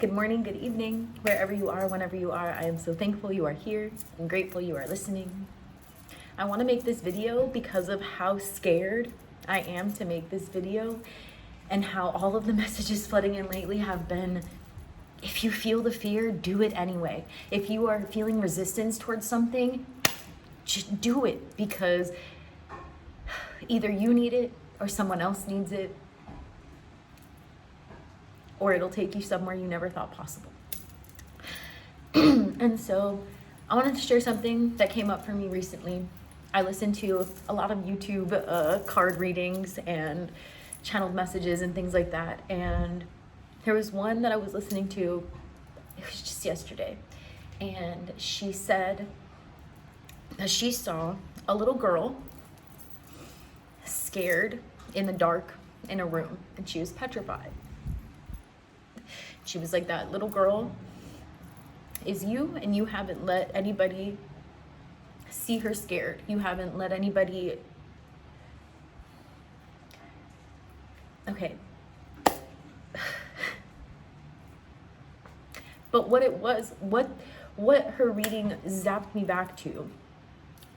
Good morning, good evening, wherever you are, whenever you are. I am so thankful you are here and grateful you are listening. I want to make this video because of how scared I am to make this video and how all of the messages flooding in lately have been, if you feel the fear, do it anyway. If you are feeling resistance towards something, just do it, because either you need it or someone else needs it, or it'll take you somewhere you never thought possible. And so I wanted to share something that came up for me recently. I listened to a lot of YouTube card readings and channeled messages and things like that. And there was one that I was listening to, it was just yesterday. And she said that she saw a little girl scared in the dark in a room, and she was petrified. She was like, that little girl is you, and you haven't let anybody see her scared. You haven't let anybody... Okay. But what it was, what her reading zapped me back to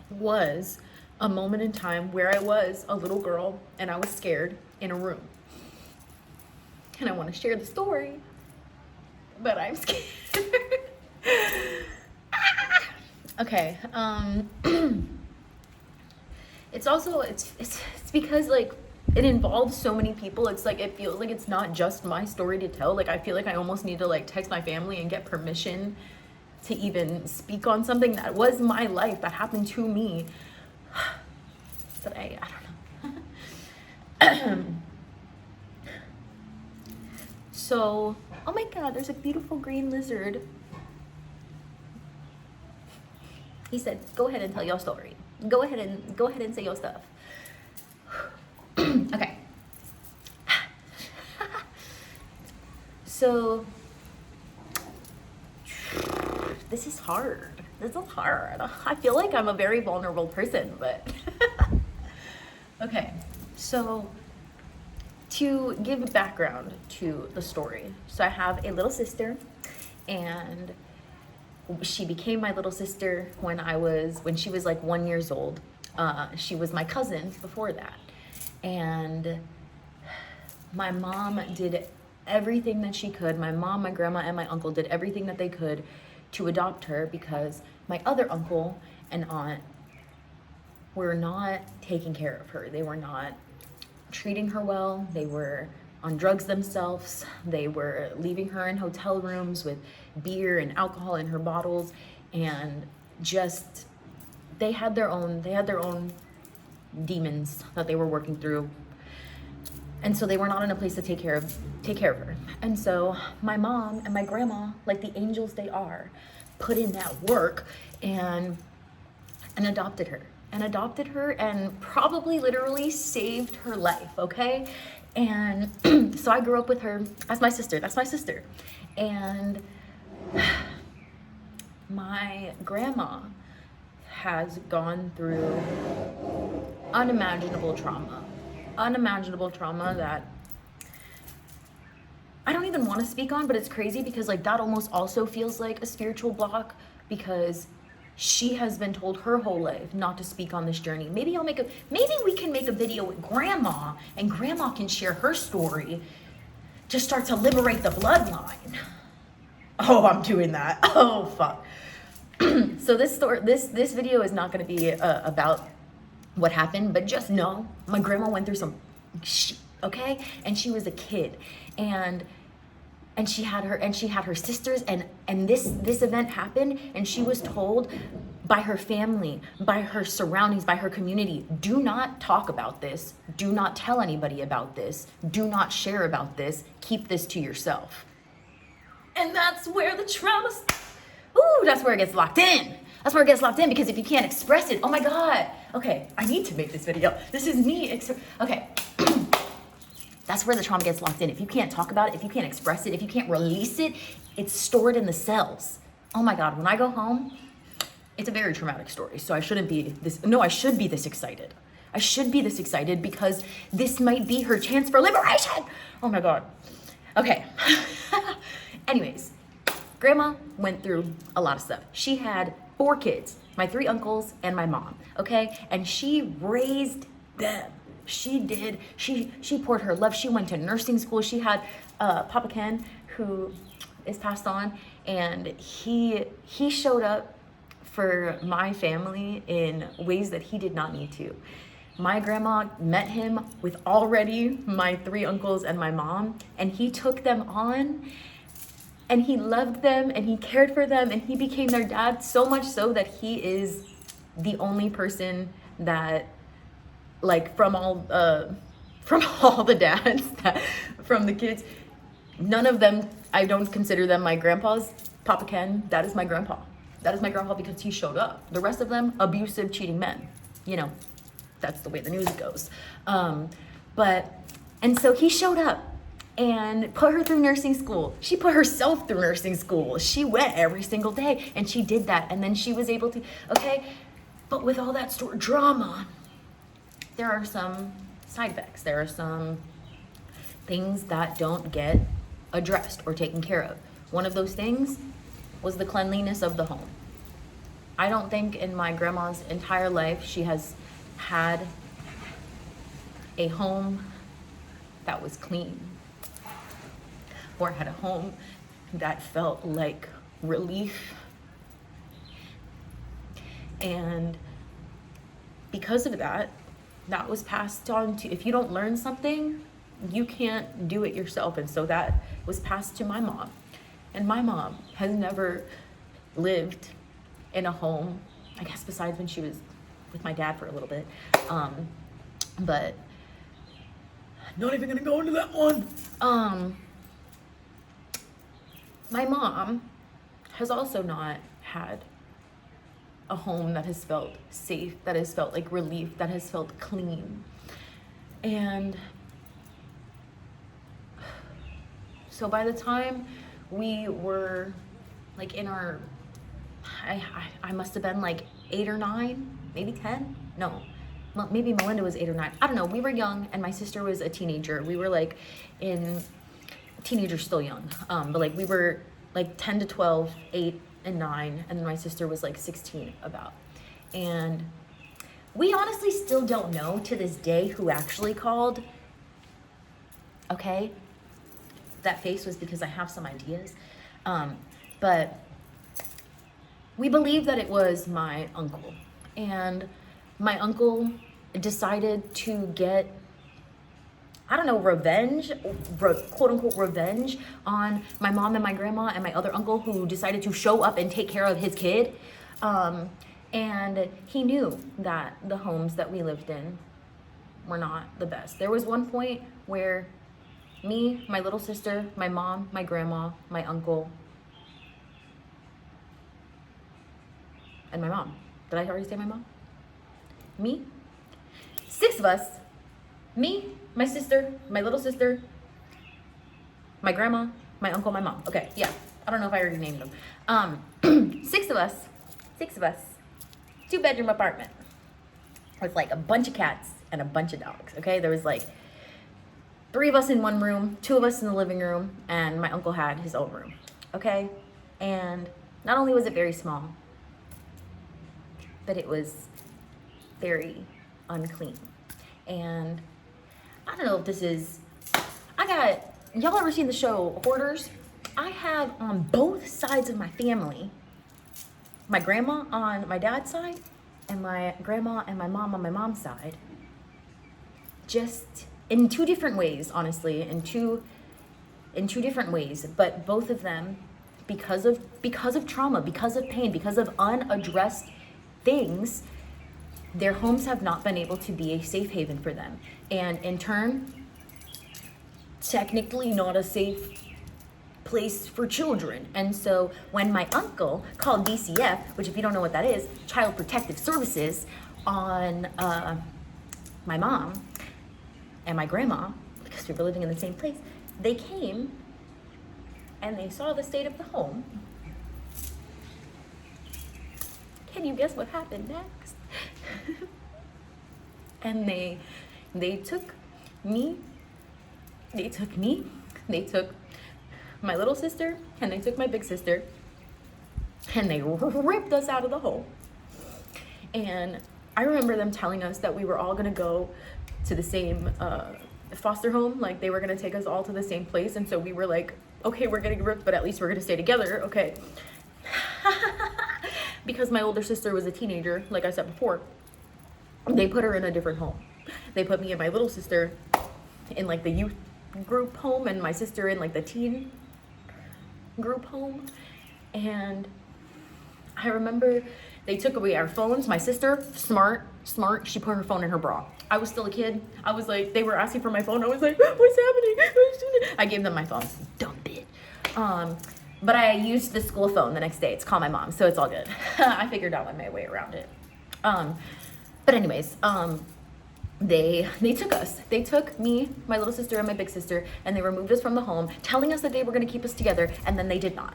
was a moment in time where I was a little girl and I was scared in a room. And I want to share the story, but I'm scared. Okay. It's also, it's because like it involves so many people. It's like, it feels like it's not just my story to tell. Like, I feel like I almost need to like text my family and get permission to even speak on something that was my life, that happened to me. But I don't know. So, oh my God, there's a beautiful green lizard. He said, go ahead and tell your story. Go ahead and say your stuff. Okay. So, this is hard. This is hard. I feel like I'm a very vulnerable person, but okay. So, to give background to the story, so I have a little sister, and she became my little sister when she was like 1 year old. She was my cousin before that, and my mom did everything that she could. My mom, my grandma, and my uncle did everything that they could to adopt her, because my other uncle and aunt were not taking care of her. They were not treating her well. They were on drugs themselves. They were leaving her in hotel rooms with beer and alcohol in her bottles, and just they had their own demons that they were working through. And so they were not in a place to take care of her. And so my mom and my grandma, like the angels they are, put in that work and adopted her. And probably literally saved her life, okay? And so I grew up with her as my sister. That's my sister. And my grandma has gone through unimaginable trauma that I don't even want to speak on, but it's crazy because like that almost also feels like a spiritual block, because she has been told her whole life not to speak on this journey. Maybe we can make a video with grandma, and grandma can share her story to start to liberate the bloodline. Oh, I'm doing that. Oh, fuck. So this video is not going to be about what happened, but just know my grandma went through some shit, okay? And she was a kid, and she had her sisters, and this event happened, and she was told by her family, by her surroundings, by her community, do not talk about this, do not tell anybody about this, do not share about this, keep this to yourself. And that's where the trauma, that's where it gets locked in. That's where it gets locked in, because if you can't express it, oh my God. Okay, I need to make this video. This is me. Okay. That's where the trauma gets locked in. If you can't talk about it, if you can't express it, if you can't release it, it's stored in the cells. Oh my God, when I go home, it's a very traumatic story. So I should be this excited. I should be this excited because this might be her chance for liberation. Oh my God. Okay. Anyways, grandma went through a lot of stuff. She had 4 kids, my 3 uncles and my mom, okay? And she raised them. She did. She poured her love. She went to nursing school. She had Papa Ken, who is passed on, and he showed up for my family in ways that he did not need to. My grandma met him with already my 3 uncles and my mom, and he took them on, and he loved them, and he cared for them, and he became their dad, so much so that he is the only person that, like, from all the dads, from the kids, none of them, I don't consider them my grandpas. Papa Ken, that is my grandpa. That is my grandpa because he showed up. The rest of them, abusive, cheating men. You know, that's the way the news goes. And so he showed up and put her through nursing school. She put herself through nursing school. She went every single day, and she did that. And then she was able to, okay? But with all that drama, there are some side effects. There are some things that don't get addressed or taken care of. One of those things was the cleanliness of the home. I don't think in my grandma's entire life she has had a home that was clean, or had a home that felt like relief. And because of that, that was passed on to, if you don't learn something, you can't do it yourself. And so that was passed to my mom. And my mom has never lived in a home, I guess besides when she was with my dad for a little bit. But not even gonna go into that one. My mom has also not had a home that has felt safe, that has felt like relief, that has felt clean. And so by the time we were like in our, I must have been like 8 or 9, maybe 10. No, maybe Melinda was 8 or 9. I don't know. We were young, and my sister was a teenager. We were like teenagers, still young. But like we were like 10 to 12, 8 and 9, and then my sister was like 16 about. And we honestly still don't know to this day who actually called. Okay? That face was because I have some ideas. But we believe that it was my uncle. And my uncle decided to get, I don't know, revenge, quote unquote revenge on my mom and my grandma and my other uncle who decided to show up and take care of his kid. And he knew that the homes that we lived in were not the best. There was one point where me, my little sister, my mom, my grandma, my uncle, and my mom. Did I already say my mom? Me? 6 of us. Me, my sister, my little sister, my grandma, my uncle, my mom. Okay, yeah. I don't know if I already named them. 6 of us. 2-bedroom apartment with like a bunch of cats and a bunch of dogs. Okay, there was like 3 of us in one room, 2 of us in the living room, and my uncle had his own room. Okay, and not only was it very small, but it was very unclean. And I don't know if this is, y'all ever seen the show Hoarders? I have on both sides of my family, my grandma on my dad's side and my grandma and my mom on my mom's side, just in 2 different ways, honestly, in two different ways, but both of them because of trauma, because of pain, because of unaddressed things, their homes have not been able to be a safe haven for them. And in turn, technically not a safe place for children. And so when my uncle called DCF, which if you don't know what that is, Child Protective Services, on my mom and my grandma, because we were living in the same place, they came and they saw the state of the home. Can you guess what happened next? And they took me, they took my little sister and they took my big sister and they ripped us out of the home. And I remember them telling us that we were all gonna go to the same foster home. Like they were gonna take us all to the same place. And so we were like, okay, we're getting ripped, but at least we're gonna stay together, okay. Because my older sister was a teenager, like I said before, they put her in a different home. They put me and my little sister in like the youth group home and my sister in like the teen group home. And I remember they took away our phones. My sister, smart, she put her phone in her bra. I was still a kid. I was like, they were asking for my phone. I was like, what's happening? I gave them my phone. Dumb bitch. But I used the school phone the next day to call my mom, so it's all good. I figured out my way around it. But anyways, they took us. They took me, my little sister, and my big sister, and they removed us from the home, telling us that they were going to keep us together, and then they did not.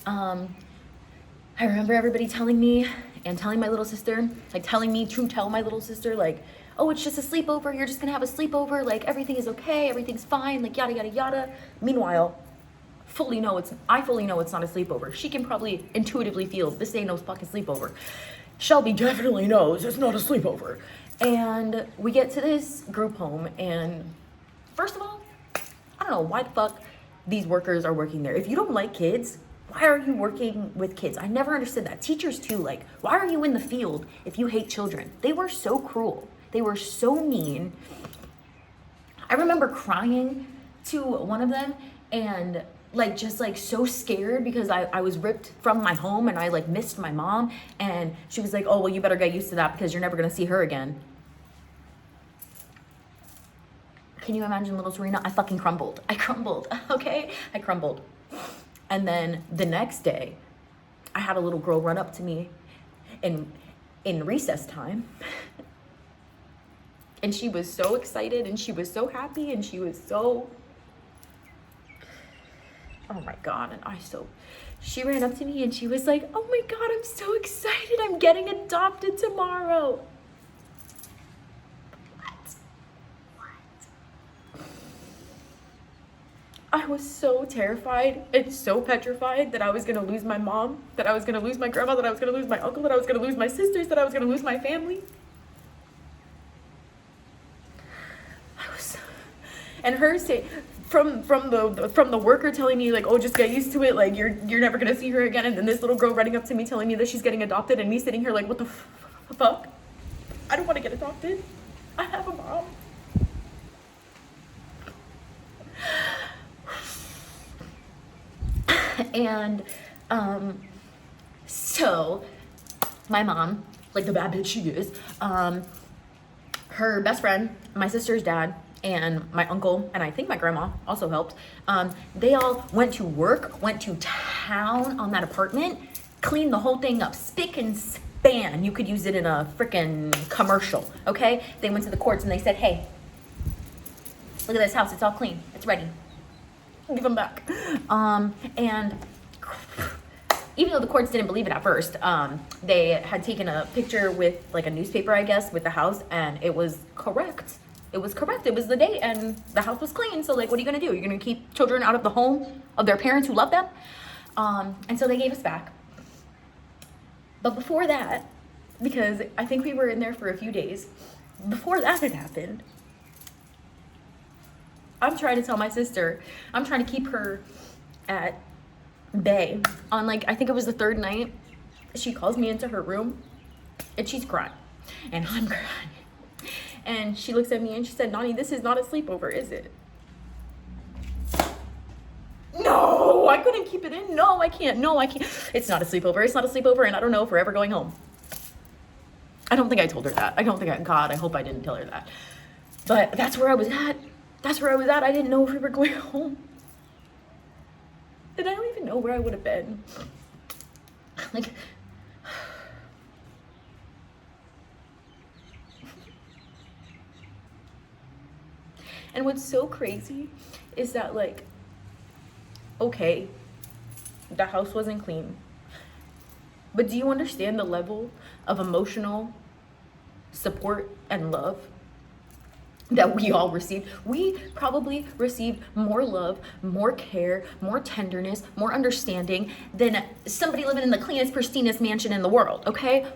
I remember everybody telling me and telling my little sister, like telling me to tell my little sister, like, oh, it's just a sleepover. You're just going to have a sleepover. Like, everything is okay. Everything's fine. Like, yada, yada, yada. Meanwhile, I fully know it's not a sleepover. She can probably intuitively feel this ain't no fucking sleepover. Shelby definitely knows it's not a sleepover. And we get to this group home, and first of all, I don't know why the fuck these workers are working there. If you don't like kids, why are you working with kids? I never understood that. Teachers too, like, why are you in the field if you hate children? They were so cruel. They were so mean. I remember crying to one of them and like just like so scared because I was ripped from my home and I like missed my mom, and she was like, oh, well, you better get used to that because you're never gonna see her again. Can you imagine little Serena? I fucking crumbled. I crumbled, okay? I crumbled. And then the next day, I had a little girl run up to me in recess time. And she was so excited and she was so happy and she was so, oh my God. And she ran up to me and she was like, oh my God, I'm so excited. I'm getting adopted tomorrow. I was so terrified and so petrified that I was going to lose my mom, that I was going to lose my grandma, that I was going to lose my uncle, that I was going to lose my sisters, that I was going to lose my family. And her say from the worker telling me like, oh, just get used to it, like you're never going to see her again, and then this little girl running up to me telling me that she's getting adopted, and me sitting here like, what the fuck? I don't want to get adopted. I have a mom. And so my mom, like the bad bitch she is, her best friend, my sister's dad, and my uncle, and I think my grandma also helped, they all went to work, went to town on that apartment, cleaned the whole thing up, spick and span. You could use it in a freaking commercial, okay? They went to the courts and they said, hey, look at this house, it's all clean, it's ready. Give them back. And even though the courts didn't believe it at first, they had taken a picture with like a newspaper, I guess, with the house, and it was correct. It was correct. It was the date, and the house was clean. So like, what are you gonna do? You're gonna keep children out of the home of their parents who love them? And so they gave us back. But before that, because I think we were in there for a few days, before that had happened, I'm trying to tell my sister, I'm trying to keep her at bay. On like, I think it was the third night, she calls me into her room and she's crying and I'm crying. And she looks at me and she said, Nani, this is not a sleepover, is it? No, I couldn't keep it in. No, I can't. It's not a sleepover. It's not a sleepover. And I don't know if we're ever going home. I don't think I told her that. God, I hope I didn't tell her that. But that's where I was at. I didn't know if we were going home. And I don't even know where I would have been. Like, and what's so crazy is that, like, okay, the house wasn't clean. But do you understand the level of emotional support and love that we all received. We probably received more love, more care, more tenderness, more understanding than somebody living in the cleanest, pristinest mansion in the world, okay?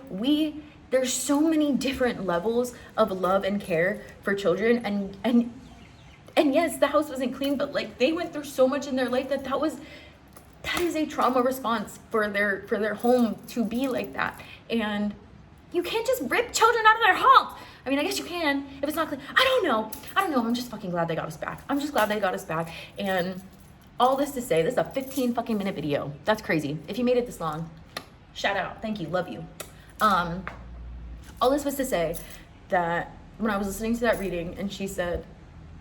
There's so many different levels of love and care for children, and yes, the house wasn't clean, but like they went through so much in their life that is a trauma response for their home to be like that. And you can't just rip children out of their homes. I mean, I guess you can if it's not clean. I don't know. I'm just fucking glad they got us back. I'm just glad they got us back. And all this to say, this is a 15 fucking minute video. That's crazy. If you made it this long, shout out. Thank you. Love you. All this was to say that when I was listening to that reading and she said,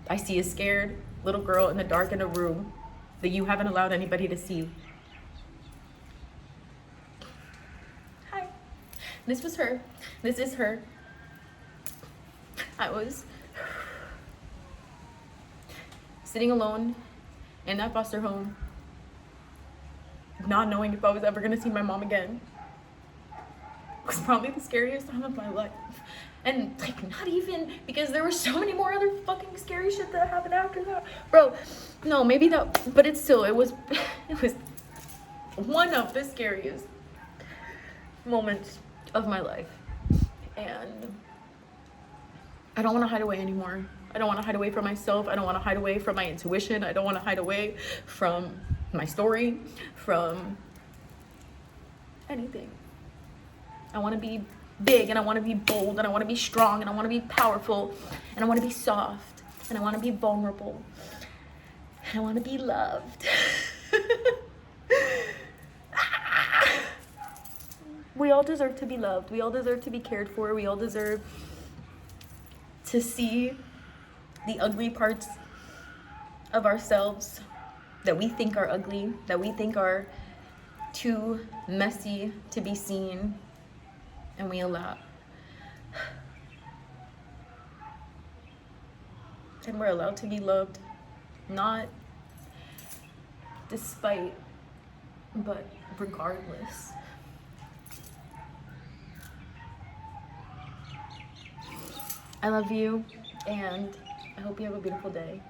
I see a scared little girl in the dark in a room that you haven't allowed anybody to see. Hi. This was her. This is her. I was sitting alone in that foster home, not knowing if I was ever gonna see my mom again. It was probably the scariest time of my life. And like, not even, because there were so many more other fucking scary shit that happened after that. Bro, no, maybe that, but it was one of the scariest moments of my life. And I don't want to hide away anymore. I don't want to hide away from myself. I don't want to hide away from my intuition. I don't want to hide away from my story, from anything. I want to be big, and I want to be bold, and I want to be strong, and I want to be powerful, and I want to be soft, and I want to be vulnerable, and I want to be loved. We all deserve to be loved. We all deserve to be cared for. We all deserve to see the ugly parts of ourselves that we think are ugly, that we think are too messy to be seen, and we allow. And we're allowed to be loved, not despite, but regardless. I love you, and I hope you have a beautiful day.